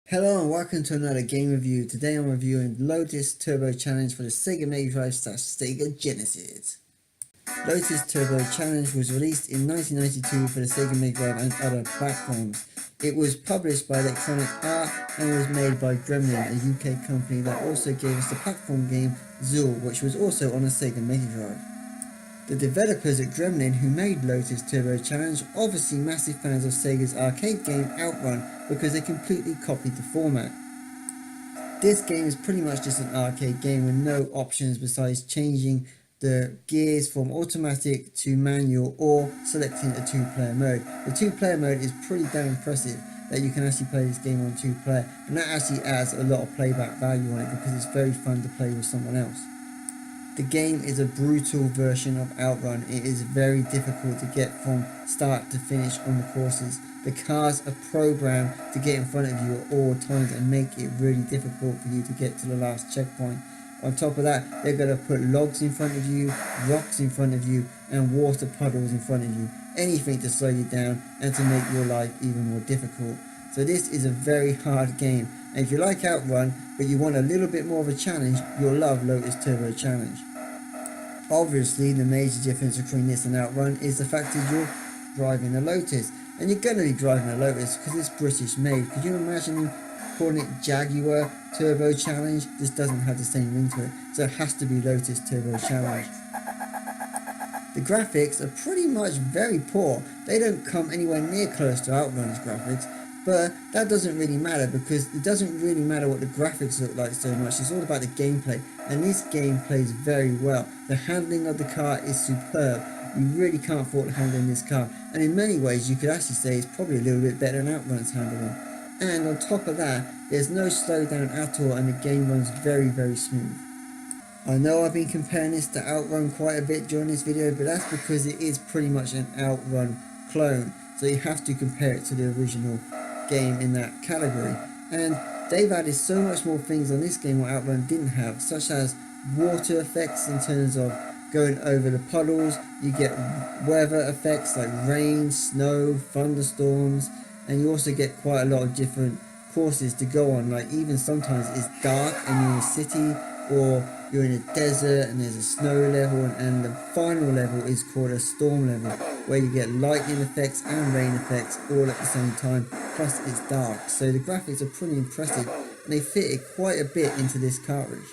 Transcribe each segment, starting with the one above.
Hello and welcome to another game review. Today I'm reviewing Lotus Turbo Challenge for the SEGA Mega Drive / SEGA Genesis. Lotus Turbo Challenge was released in 1992 for the SEGA Mega Drive and other platforms. It was published by Electronic Art and was made by Gremlin, a UK company that also gave us the platform game Zool, which was also on a SEGA Mega Drive. The developers at Gremlin, who made Lotus Turbo Challenge, obviously massive fans of Sega's arcade game Outrun because they completely copied the format. This game is pretty much just an arcade game with no options besides changing the gears from automatic to manual or selecting a two-player mode. The two-player mode is pretty damn impressive that you can actually play this game on two-player, and that actually adds a lot of playback value on it because it's very fun to play with someone else. The game is a brutal version of Outrun. It is very difficult to get from start to finish on the courses. The cars are programmed to get in front of you at all times and make it really difficult for you to get to the last checkpoint. On top of that, they're going to put logs in front of you, rocks in front of you, and water puddles in front of you. Anything to slow you down and to make your life even more difficult. So this is a very hard game, and if you like Outrun but you want a little bit more of a challenge, you'll love Lotus Turbo Challenge. Obviously, the major difference between this and Outrun is the fact that you're driving a Lotus, and you're going to be driving a Lotus because it's British made. Could you imagine calling it Jaguar Turbo Challenge? This doesn't have the same ring to it, so it has to be Lotus Turbo Challenge. The graphics are pretty much very poor. They don't come anywhere near close to Outrun's graphics, but that doesn't really matter because it doesn't really matter what the graphics look like so much. It's all about the gameplay, and this game plays very well. The handling of the car is superb. You really can't fault handling this car, and in many ways you could actually say it's probably a little bit better than Outrun's handling. And on top of that, there's no slowdown at all, and the game runs very smooth. I know I've been comparing this to Outrun quite a bit during this video, but that's because it is pretty much an Outrun clone, so you have to compare it to the original game in that category. And they've added so much more things on this game what Outrun didn't have, such as water effects in terms of going over the puddles. You get weather effects like rain, snow, thunderstorms, and you also get quite a lot of different courses to go on, like even sometimes it's dark and you're in a city, or you're in a desert and there's a snow level, and the final level is called a storm level, where you get lightning effects and rain effects all at the same time, plus it's dark. So the graphics are pretty impressive, and they fitted quite a bit into this cartridge.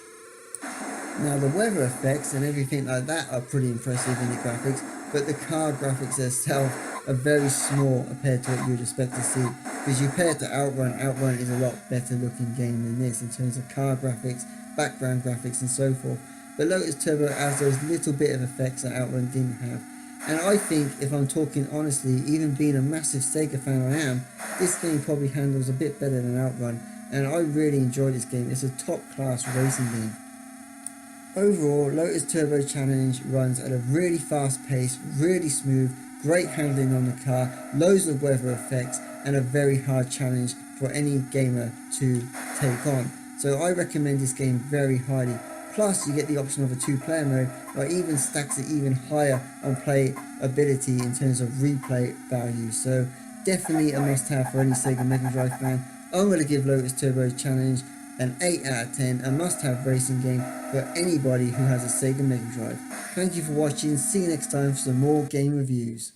Now the weather effects and everything like that are pretty impressive in the graphics, but the car graphics themselves are very small compared to what you'd expect to see. Because you compare it to Outrun, Outrun is a lot better looking game than this in terms of car graphics, background graphics and so forth. But Lotus Turbo has those little bit of effects that Outrun didn't have. And I think, if I'm talking honestly, even being a massive Sega fan I am, this game probably handles a bit better than Outrun, and I really enjoy this game. It's a top class racing game. Overall, Lotus Turbo Challenge runs at a really fast pace, really smooth, great handling on the car, loads of weather effects, and a very hard challenge for any gamer to take on. So I recommend this game very highly. Plus you get the option of a two-player mode, or even stacks it even higher on playability in terms of replay value. So definitely a must-have for any Sega Mega Drive fan. I'm going to give Lotus Turbo Challenge an 8 out of 10, a must-have racing game for anybody who has a Sega Mega Drive. Thank you for watching. See you next time for some more game reviews.